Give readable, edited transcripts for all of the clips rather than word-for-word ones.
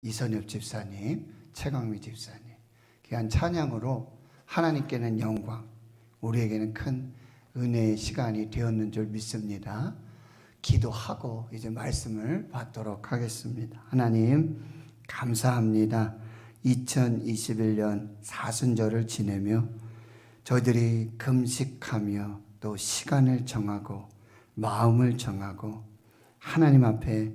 이선엽 집사님, 최강미 집사님, 귀한 찬양으로 하나님께는 영광, 우리에게는 큰 은혜의 시간이 되었는 줄 믿습니다. 기도하고 이제 말씀을 받도록 하겠습니다. 하나님 감사합니다. 2021년 사순절을 지내며 저희들이 금식하며 또 시간을 정하고 마음을 정하고 하나님 앞에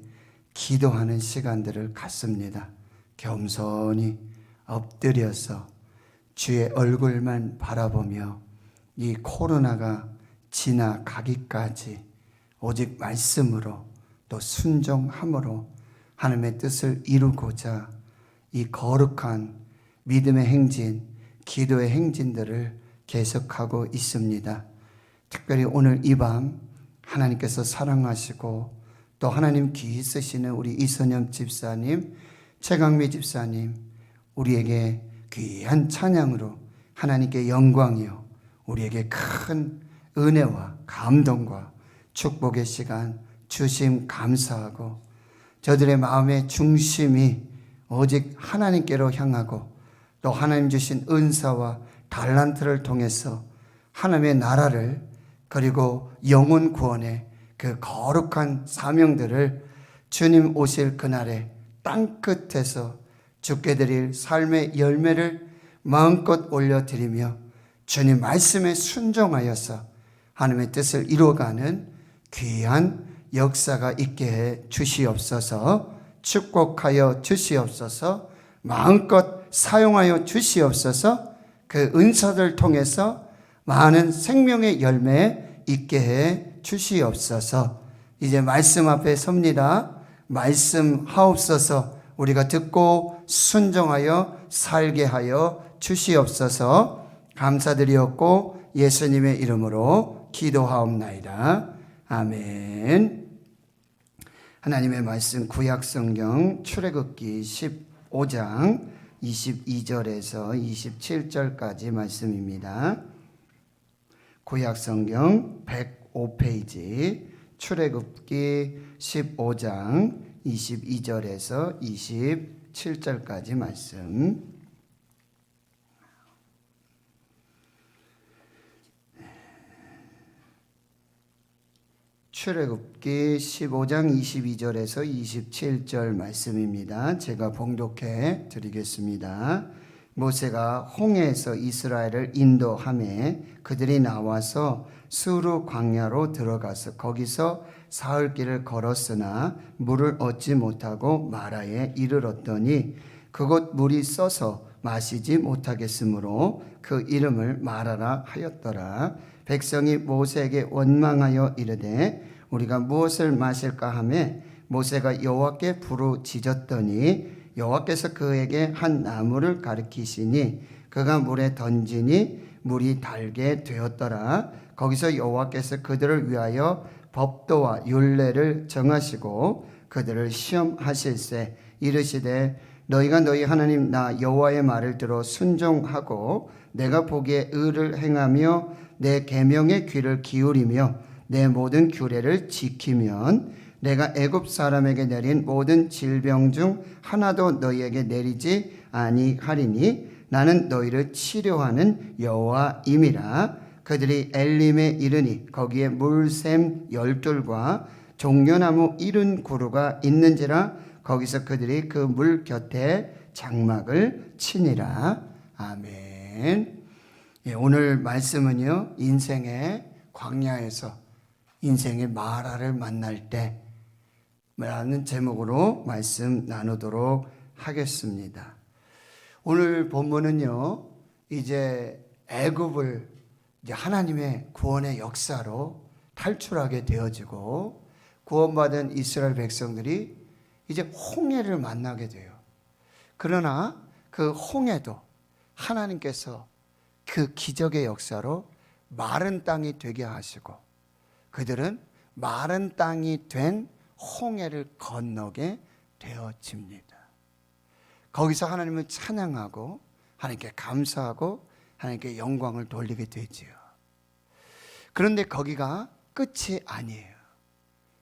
기도하는 시간들을 갖습니다. 겸손히 엎드려서 주의 얼굴만 바라보며 이 코로나가 지나가기까지 오직 말씀으로 또 순종함으로 하나님의 뜻을 이루고자 이 거룩한 믿음의 행진, 기도의 행진들을 계속하고 있습니다. 특별히 오늘 이 밤 하나님께서 사랑하시고 또 하나님 귀히 쓰시는 우리 이선엽 집사님, 최강미 집사님, 우리에게 귀한 찬양으로 하나님께 영광이요 우리에게 큰 은혜와 감동과 축복의 시간 주심 감사하고 저들의 마음의 중심이 오직 하나님께로 향하고 또 하나님 주신 은사와 달란트를 통해서 하나님의 나라를 그리고 영혼 구원의 그 거룩한 사명들을 주님 오실 그날에 땅끝에서 주께 드릴 삶의 열매를 마음껏 올려드리며 주님 말씀에 순종하여서 하나님의 뜻을 이루어가는 귀한 역사가 있게 해 주시옵소서. 축복하여 주시옵소서. 마음껏 사용하여 주시옵소서. 그 은사들 통해서 많은 생명의 열매 있게 해 주시옵소서. 이제 말씀 앞에 섭니다. 말씀하옵소서. 우리가 듣고 순종하여 살게 하여 주시옵소서. 감사드리옵고 예수님의 이름으로 기도하옵나이다. 아멘. 하나님의 말씀 구약성경 출애굽기 15장 22절에서 27절까지 말씀입니다. 구약성경 105페이지 출애굽기 15장 22절에서 27절까지 말씀. 출애굽기 15장 22절에서 27절 말씀입니다. 제가 봉독해 드리겠습니다. 모세가 홍해에서 이스라엘을 인도하매 그들이 나와서 수르 광야로 들어가서 거기서 사흘길을 걸었으나 물을 얻지 못하고 마라에 이르렀더니 그곳 물이 써서 마시지 못하겠으므로 그 이름을 마라라 하였더라. 백성이 모세에게 원망하여 이르되 우리가 무엇을 마실까 하매 모세가 여호와께 부르짖었더니 여호와께서 그에게 한 나무를 가리키시니 그가 물에 던지니 물이 달게 되었더라. 거기서 여호와께서 그들을 위하여 법도와 율례를 정하시고 그들을 시험하실세 이르시되 너희가 너희 하나님 나 여호와의 말을 들어 순종하고 내가 보기에 의를 행하며 내 계명의 귀를 기울이며 내 모든 규례를 지키면 내가 애굽 사람에게 내린 모든 질병 중 하나도 너희에게 내리지 아니하리니 나는 너희를 치료하는 여호와임이라. 그들이 엘림에 이르니 거기에 물샘 12과 종려나무 70그루가 있는지라. 거기서 그들이 그 물 곁에 장막을 치니라. 아멘. 오늘 말씀은요, 인생의 광야에서 인생의 마라를 만날 때 라는 제목으로 말씀 나누도록 하겠습니다. 오늘 본문은요, 이제 애굽을 이제 하나님의 구원의 역사로 탈출하게 되어지고 구원받은 이스라엘 백성들이 이제 홍해를 만나게 돼요. 그러나 그 홍해도 하나님께서 그 기적의 역사로 마른 땅이 되게 하시고 그들은 마른 땅이 된 홍해를 건너게 되어집니다. 거기서 하나님을 찬양하고 하나님께 감사하고 하나님께 영광을 돌리게 되지요. 그런데 거기가 끝이 아니에요.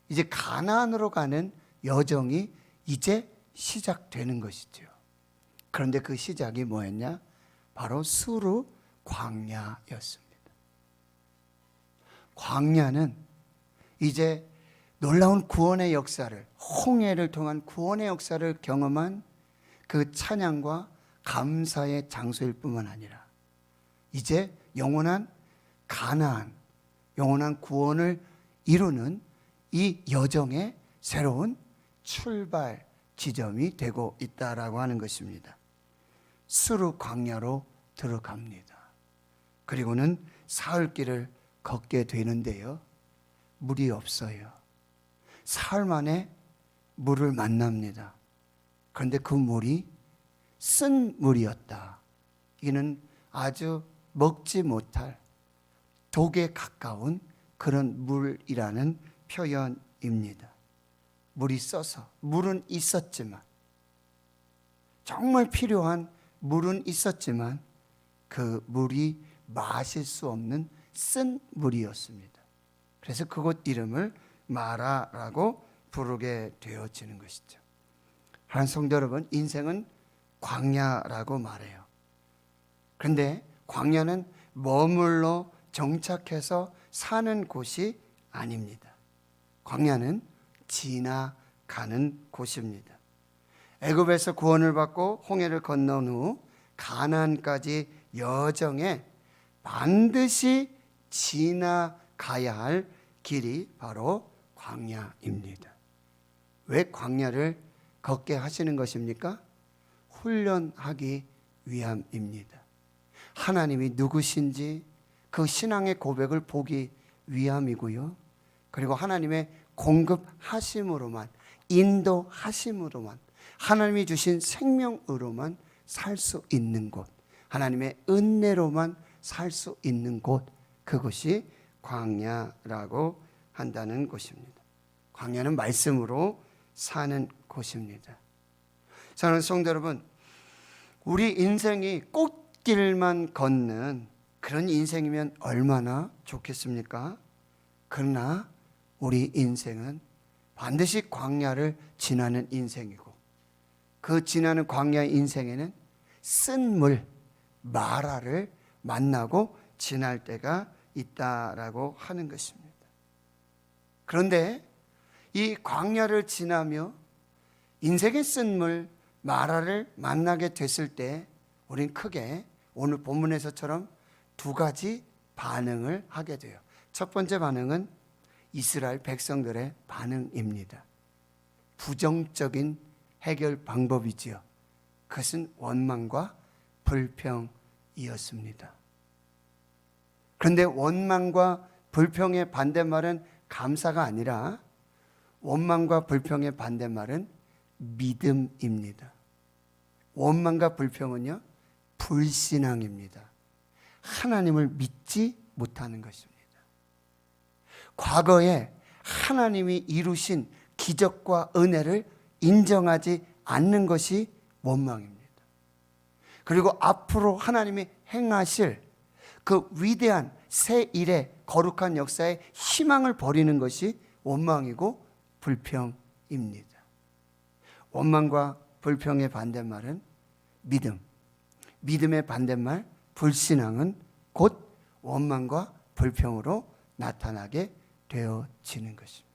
이제 가나안으로 가는 여정이 이제 시작되는 것이죠. 그런데 그 시작이 뭐였냐? 바로 수르 광야였습니다. 광야는 이제 놀라운 구원의 역사를, 홍해를 통한 구원의 역사를 경험한 그 찬양과 감사의 장소일 뿐만 아니라 이제 영원한 가나안, 영원한 구원을 이루는 이 여정의 새로운 출발 지점이 되고 있다라고 하는 것입니다. 수르 광야로 들어갑니다. 그리고는 사흘길을 걷게 되는데요, 물이 없어요. 사흘 만에 물을 만납니다. 그런데 그 물이 쓴 물이었다. 이는 아주 먹지 못할 독에 가까운 그런 물이라는 표현입니다. 물이 써서, 물은 있었지만, 정말 필요한 물은 있었지만 그 물이 마실 수 없는 쓴 물이었습니다. 그래서 그곳 이름을 마라라고 부르게 되어지는 것이죠. 하나님 성도 여러분, 인생은 광야라고 말해요. 그런데 광야는 머물러 정착해서 사는 곳이 아닙니다. 광야는 지나가는 곳입니다. 애굽에서 구원을 받고 홍해를 건넌 후 가나안까지 여정에 반드시 지나가야 할 길이 바로 광야입니다. 왜 광야를 걷게 하시는 것입니까? 훈련하기 위함입니다. 하나님이 누구신지 그 신앙의 고백을 보기 위함이고요. 그리고 하나님의 공급하심으로만, 인도하심으로만, 하나님이 주신 생명으로만 살 수 있는 곳, 하나님의 은혜로만 살 수 있는 곳, 그것이 광야라고 한다는 것입니다. 광야는 말씀으로 사는 곳입니다. 사랑하는 성도 여러분, 우리 인생이 꽃길만 걷는 그런 인생이면 얼마나 좋겠습니까? 그러나 우리 인생은 반드시 광야를 지나는 인생이고, 그 지나는 광야 인생에는 쓴 물, 마라를 만나고 지날 때가 있다라고 하는 것입니다. 그런데 이 광야를 지나며 인생의 쓴 물, 마라를 만나게 됐을 때 우린 크게 오늘 본문에서처럼 두 가지 반응을 하게 돼요. 첫 번째 반응은 이스라엘 백성들의 반응입니다. 부정적인 해결 방법이지요. 그것은 원망과 불평이었습니다. 그런데 원망과 불평의 반대말은 감사가 아니라 원망과 불평의 반대말은 믿음입니다. 원망과 불평은요, 불신앙입니다. 하나님을 믿지 못하는 것입니다. 과거에 하나님이 이루신 기적과 은혜를 인정하지 않는 것이 원망입니다. 그리고 앞으로 하나님이 행하실 그 위대한 새 일의 거룩한 역사에 희망을 버리는 것이 원망이고 불평입니다. 원망과 불평의 반대말은 믿음, 믿음의 반대말 불신앙은 곧 원망과 불평으로 나타나게 되어지는 것입니다.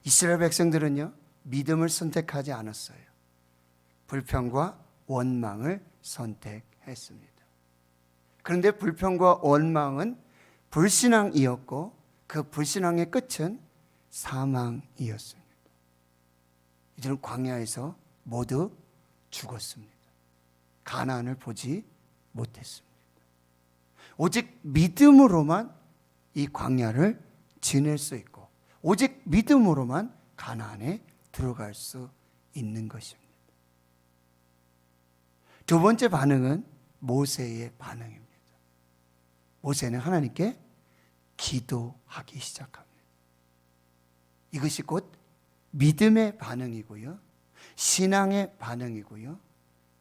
이스라엘 백성들은요, 믿음을 선택하지 않았어요. 불평과 원망을 선택했습니다. 그런데 불평과 원망은 불신앙이었고 그 불신앙의 끝은 사망이었습니다. 이들은 광야에서 모두 죽었습니다. 가나안을 보지 못했습니다. 오직 믿음으로만 이 광야를 지낼 수 있고 오직 믿음으로만 가나안에 들어갈 수 있는 것입니다. 두 번째 반응은 모세의 반응입니다. 모세는 하나님께 기도하기 시작합니다. 이것이 곧 믿음의 반응이고요, 신앙의 반응이고요,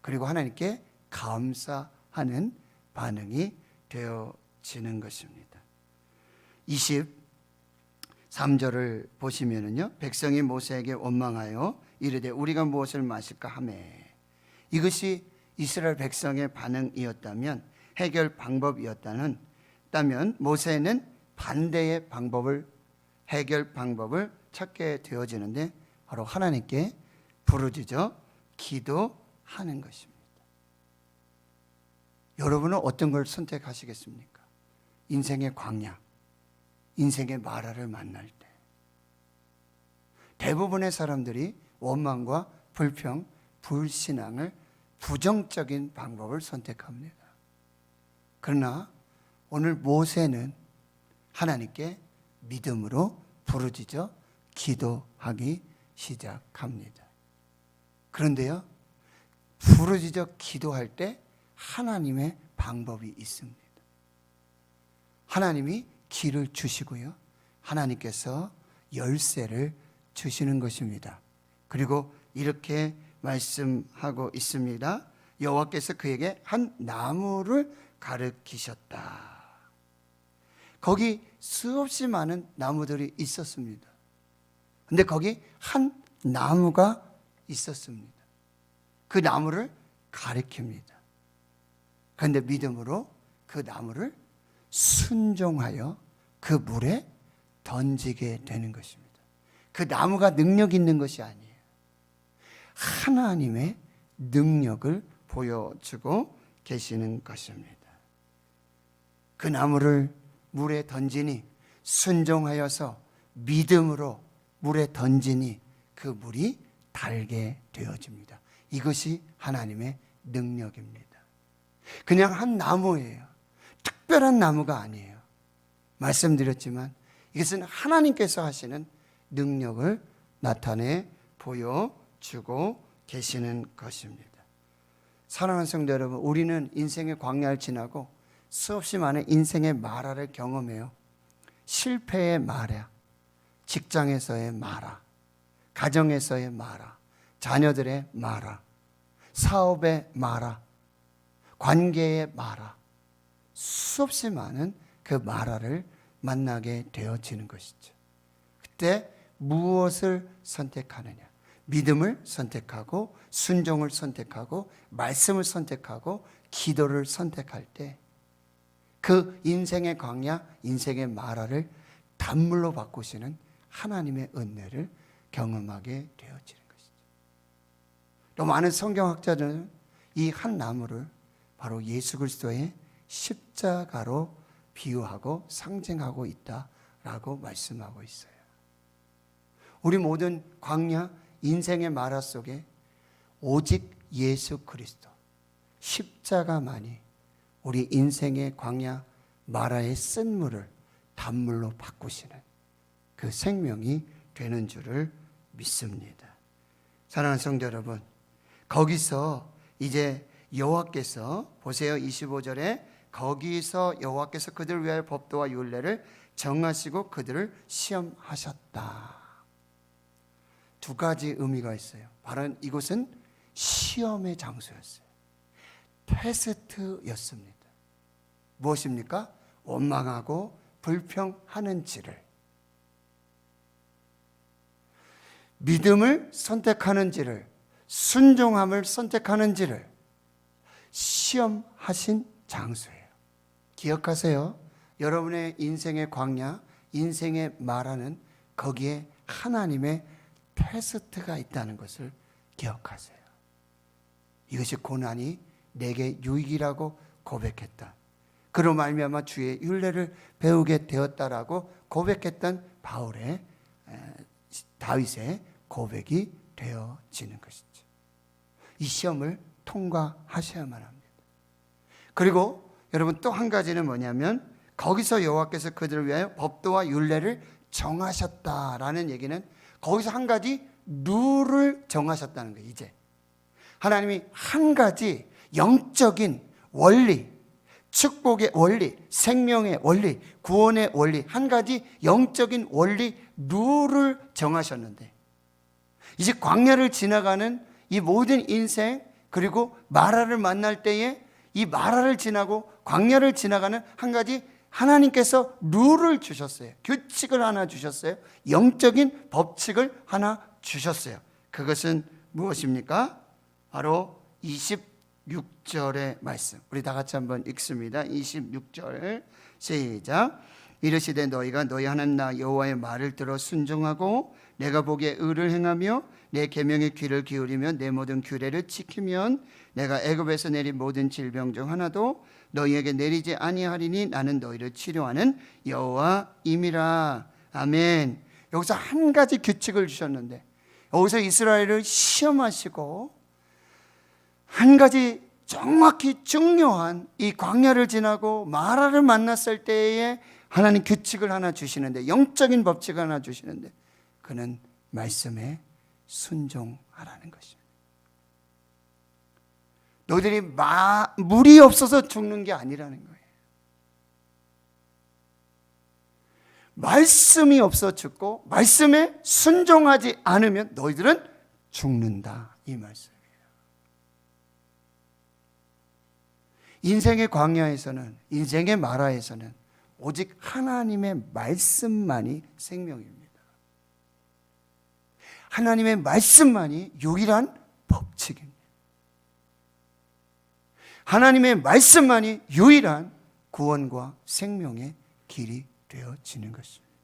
그리고 하나님께 감사하는 반응이 되어지는 것입니다. 23절을 보시면은요, 백성이 모세에게 원망하여 이르되 우리가 무엇을 마실까 하매 이것이 이스라엘 백성의 반응이었다면 해결 방법이었다면 모세는 반대의 방법을 해결 방법을 찾게 되어지는데 바로 하나님께 부르짖어 기도하는 것입니다. 여러분은 어떤 걸 선택하시겠습니까? 인생의 광야, 인생의 마라를 만날 때 대부분의 사람들이 원망과 불평, 불신앙을 부정적인 방법을 선택합니다. 그러나 오늘 모세는 하나님께 믿음으로 부르짖어 기도하기 시작합니다. 그런데요, 부르짖어 기도할 때 하나님의 방법이 있습니다. 하나님이 길을 주시고요, 하나님께서 열쇠를 주시는 것입니다. 그리고 이렇게 말씀하고 있습니다. 여호와께서 그에게 한 나무를 가르치셨다. 거기 수없이 많은 나무들이 있었습니다. 근데 거기 한 나무가 있었습니다. 그 나무를 가리킵니다. 그런데 믿음으로 그 나무를 순종하여 그 물에 던지게 되는 것입니다. 그 나무가 능력 있는 것이 아니에요. 하나님의 능력을 보여주고 계시는 것입니다. 그 나무를 물에 던지니 순종하여서 믿음으로 물에 던지니 그 물이 달게 되어집니다. 이것이 하나님의 능력입니다. 그냥 한 나무예요. 특별한 나무가 아니에요. 말씀드렸지만 이것은 하나님께서 하시는 능력을 나타내 보여주고 계시는 것입니다. 사랑하는 성도 여러분, 우리는 인생의 광야를 지나고 수없이 많은 인생의 마라를 경험해요. 실패의 마라, 직장에서의 마라, 가정에서의 마라, 자녀들의 마라, 사업의 마라, 관계의 마라, 수없이 많은 그 마라를 만나게 되어지는 것이죠. 그때 무엇을 선택하느냐? 믿음을 선택하고 순종을 선택하고 말씀을 선택하고 기도를 선택할 때 그 인생의 광야, 인생의 마라를 단물로 바꾸시는 하나님의 은혜를 경험하게 되어지는 것이죠. 또 많은 성경학자들은 이 한 나무를 바로 예수 그리스도의 십자가로 비유하고 상징하고 있다라고 말씀하고 있어요. 우리 모든 광야, 인생의 마라 속에 오직 예수 그리스도 십자가만이 우리 인생의 광야 마라의 쓴물을 단물로 바꾸시는 그 생명이 되는 줄을 믿습니다. 사랑하는 성도 여러분, 거기서 이제 여호와께서 보세요. 25절에 거기서 여호와께서 그들을 위하여 법도와 율례를 정하시고 그들을 시험하셨다. 두 가지 의미가 있어요. 바로 이곳은 시험의 장소였어요. 테스트였습니다. 무엇입니까? 원망하고 불평하는지를, 믿음을 선택하는지를, 순종함을 선택하는지를 시험하신 장소예요. 기억하세요. 여러분의 인생의 광야, 인생의 마라는 거기에 하나님의 테스트가 있다는 것을 기억하세요. 이것이 고난이 내게 유익이라고 고백했다. 그로 말미암아 주의 율례를 배우게 되었다라고 고백했던 바울의 다윗의 고백이 되어지는 것이죠. 이 시험을 통과하셔야만 합니다. 그리고 여러분 또 한 가지는 뭐냐면 거기서 여호와께서 그들을 위하여 법도와 율례를 정하셨다라는 얘기는 거기서 한 가지 룰을 정하셨다는 거예요. 이제 하나님이 한 가지 영적인 원리, 축복의 원리, 생명의 원리, 구원의 원리, 한 가지 영적인 원리, 룰을 정하셨는데 이제 광야를 지나가는 이 모든 인생, 그리고 마라를 만날 때에 이 마라를 지나고 광야를 지나가는 한 가지 하나님께서 룰을 주셨어요. 규칙을 하나 주셨어요. 영적인 법칙을 하나 주셨어요. 그것은 무엇입니까? 바로 26절의 말씀. 우리 다 같이 한번 읽습니다. 26절 시작. 이르시되 너희가 너희 하나님 나 여호와의 말을 들어 순종하고 내가 보기에 의를 행하며 내 계명에 귀를 기울이며 내 모든 규례를 지키면 내가 애굽에서 내린 모든 질병 중 하나도 너희에게 내리지 아니하리니 나는 너희를 치료하는 여호와임이라. 아멘. 여기서 한 가지 규칙을 주셨는데, 여기서 이스라엘을 시험하시고 한 가지 정확히 중요한 이 광야를 지나고 마라를 만났을 때에 하나님 규칙을 하나 주시는데, 영적인 법칙을 하나 주시는데, 그는 말씀에 순종하라는 것입니다. 너희들이 물이 없어서 죽는 게 아니라는 거예요. 말씀이 없어 죽고 말씀에 순종하지 않으면 너희들은 죽는다, 이 말씀이에요. 인생의 광야에서는, 인생의 마라에서는 오직 하나님의 말씀만이 생명입니다. 하나님의 말씀만이 유일한 법칙입니다. 하나님의 말씀만이 유일한 구원과 생명의 길이 되어지는 것입니다.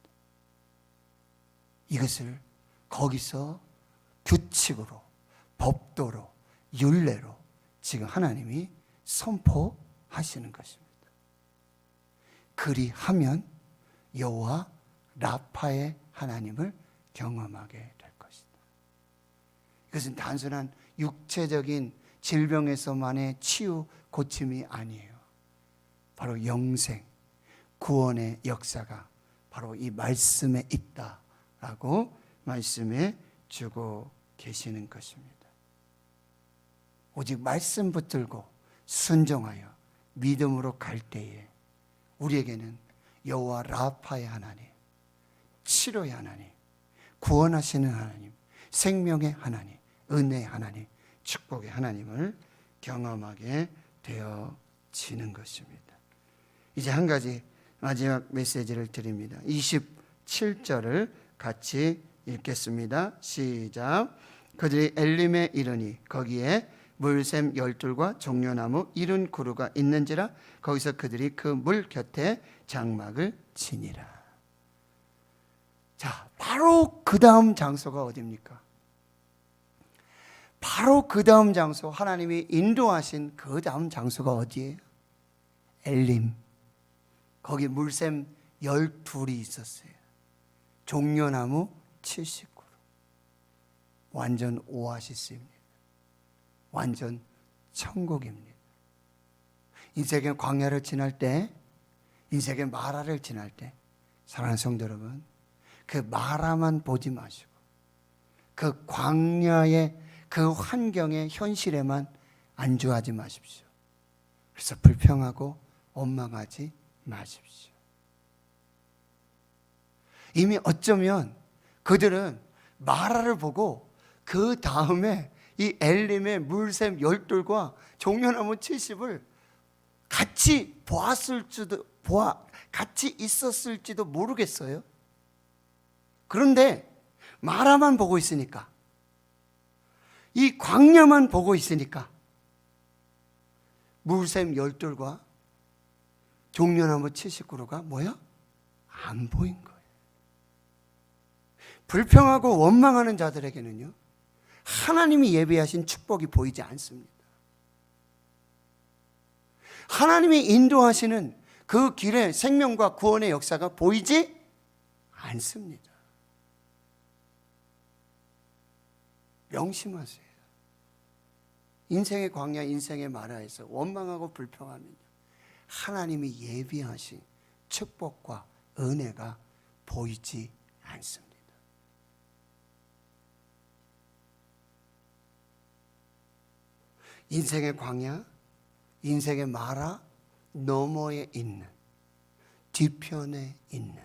이것을 거기서 규칙으로, 법도로, 율례로 지금 하나님이 선포하시는 것입니다. 그리하면 여호와 라파의 하나님을 경험하게 될 것이다. 이것은 단순한 육체적인 질병에서만의 치유, 고침이 아니에요. 바로 영생, 구원의 역사가 바로 이 말씀에 있다라고 말씀해 주고 계시는 것입니다. 오직 말씀 붙들고 순종하여 믿음으로 갈 때에 우리에게는 여호와 라파의 하나님, 치료의 하나님, 구원하시는 하나님, 생명의 하나님, 은혜의 하나님, 축복의 하나님을 경험하게 되어지는 것입니다. 이제 한 가지 마지막 메시지를 드립니다. 27절을 같이 읽겠습니다. 시작. 그들이 엘림에 이르니 거기에 물샘 12과 종려나무 70그루가 있는지라 거기서 그들이 그 물 곁에 장막을 치니라. 자, 바로 그 다음 장소가 어디입니까? 바로 그 다음 장소, 하나님이 인도하신 그 다음 장소가 어디예요? 엘림. 거기 물샘 12이 있었어요. 종려나무 70그루. 완전 오아시스입니다. 완전 천국입니다. 인생의 광야를 지날 때, 인생의 마라를 지날 때, 사랑하는 성도 여러분, 그 마라만 보지 마시고 그 광야의 그 환경의 현실에만 안주하지 마십시오. 그래서 불평하고 원망하지 마십시오. 이미 어쩌면 그들은 마라를 보고 그 다음에 이 엘림의 물샘 12과 종려나무 70을 같이 같이 있었을지도 모르겠어요. 그런데 마라만 보고 있으니까, 이 광야만 보고 있으니까 물샘 12과 종려나무 70그루가 뭐야? 안 보인 거예요. 불평하고 원망하는 자들에게는요, 하나님이 예비하신 축복이 보이지 않습니다. 하나님이 인도하시는 그 길의 생명과 구원의 역사가 보이지 않습니다. 명심하세요. 인생의 광야, 인생의 마라에서 원망하고 불평하면 하나님이 예비하신 축복과 은혜가 보이지 않습니다. 인생의 광야, 인생의 마라 너머에 있는, 뒤편에 있는,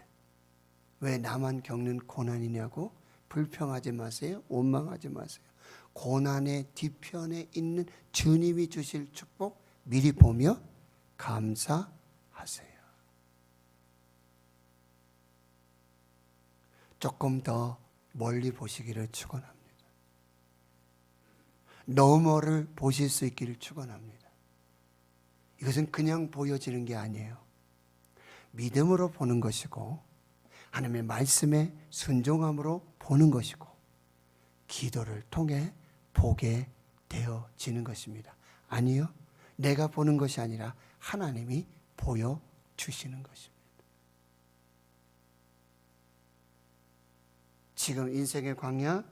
왜 나만 겪는 고난이냐고 불평하지 마세요. 원망하지 마세요. 고난의 뒤편에 있는 주님이 주실 축복 미리 보며 감사하세요. 조금 더 멀리 보시기를 축원합니다. 너머를 보실 수 있기를 축원합니다. 이것은 그냥 보여지는 게 아니에요. 믿음으로 보는 것이고 하나님의 말씀에 순종함으로 보는 것이고 기도를 통해 보게 되어지는 것입니다. 아니요, 내가 보는 것이 아니라 하나님이 보여주시는 것입니다. 지금 인생의 광야,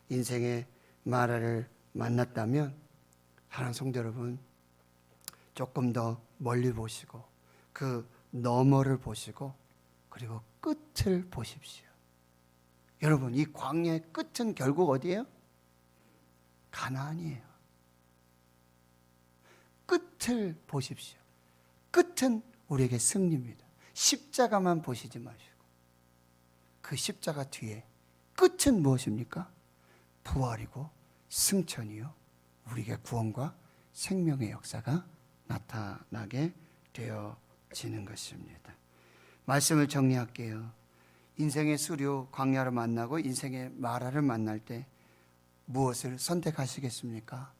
인생의 마라를 만났다면 사랑하는 성도 여러분, 조금 더 멀리 보시고 그 너머를 보시고 그리고 끝을 보십시오. 여러분, 이 광야의 끝은 결국 어디예요? 가나안이에요. 끝을 보십시오. 끝은 우리에게 승리입니다. 십자가만 보시지 마시고 그 십자가 뒤에 끝은 무엇입니까? 부활이고 승천이요, 우리에게 구원과 생명의 역사가 나타나게 되어지는 것입니다. 말씀을 정리할게요. 인생의 수료 광야를 만나고 인생의 마라를 만날 때 무엇을 선택하시겠습니까?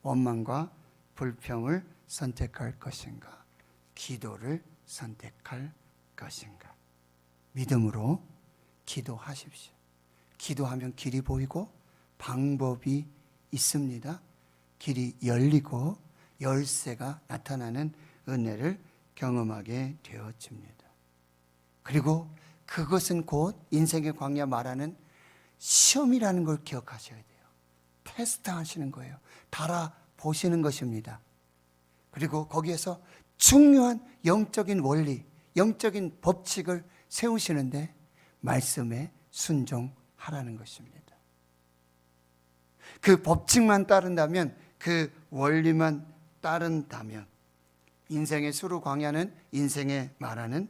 원망과 불평을 선택할 것인가? 기도를 선택할 것인가? 믿음으로 기도하십시오. 기도하면 길이 보이고 방법이 있습니다. 길이 열리고 열쇠가 나타나는 은혜를 경험하게 되어집니다. 그리고 그것은 곧 인생의 광야 말하는 시험이라는 걸 기억하셔야 돼요. 테스트 하시는 거예요. 달아보시는 것입니다. 그리고 거기에서 중요한 영적인 원리, 영적인 법칙을 세우시는데 말씀에 순종하라는 것입니다. 그 법칙만 따른다면, 그 원리만 따른다면 인생의 수루 광야는, 인생의 말하는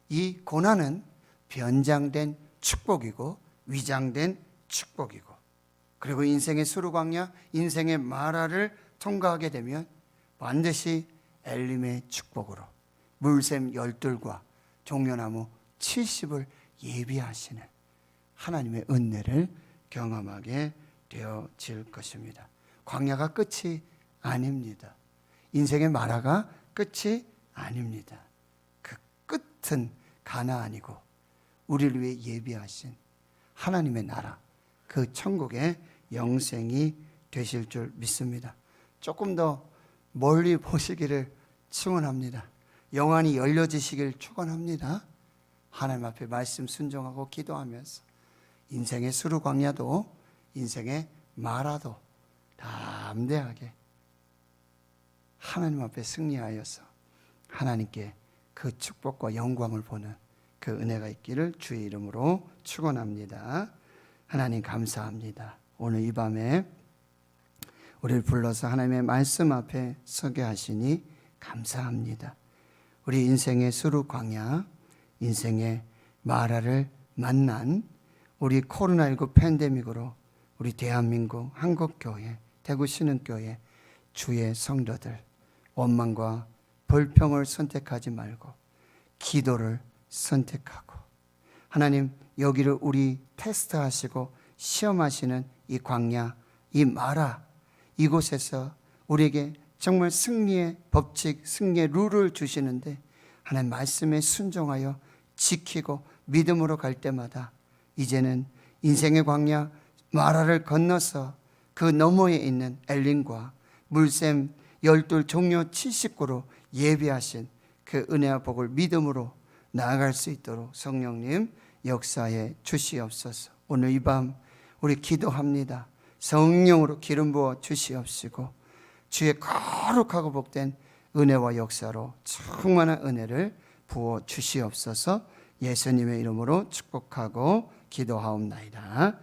이 고난은 변장된 축복이고 위장된 축복이고, 그리고 인생의 수루 광야, 인생의 마라를 통과하게 되면 반드시 엘림의 축복으로 물샘 12과 종려나무 70을 예비하시는 하나님의 은혜를 경험하게 되어질 것입니다. 광야가 끝이 아닙니다. 인생의 마라가 끝이 아닙니다. 그 끝은 가나안이고 우리를 위해 예비하신 하나님의 나라, 그 천국의 영생이 되실 줄 믿습니다. 조금 더 멀리 보시기를 축원합니다. 영안이 열려지시길 축원합니다. 하나님 앞에 말씀 순종하고 기도하면서 인생의 수루 광야도 인생의 마라도 담대하게 하나님 앞에 승리하여서 하나님께 그 축복과 영광을 보는 그 은혜가 있기를 주의 이름으로 축원합니다. 하나님 감사합니다. 오늘 이 밤에 우리를 불러서 하나님의 말씀 앞에 서게 하시니 감사합니다. 우리 인생의 수루 광야, 인생의 마라를 만난 우리 코로나19 팬데믹으로 우리 대한민국 한국교회, 대구 신흥교회 주의 성도들, 원망과 불평을 선택하지 말고 기도를 선택하고, 하나님 여기를 우리 테스트하시고 시험하시는 이 광야, 이 마라, 이곳에서 우리에게 정말 승리의 법칙, 승리의 룰을 주시는데 하나님 말씀에 순종하여 지키고 믿음으로 갈 때마다 이제는 인생의 광야 마라를 건너서 그 너머에 있는 엘림과 물샘 12 종려 70구로 예비하신 그 은혜와 복을 믿음으로 나아갈 수 있도록 성령님 역사해 주시옵소서. 오늘 이 밤 우리 기도합니다. 성령으로 기름 부어 주시옵시고 주의 거룩하고 복된 은혜와 역사로 충만한 은혜를 부어 주시옵소서. 예수님의 이름으로 축복하고 기도하옵나이다.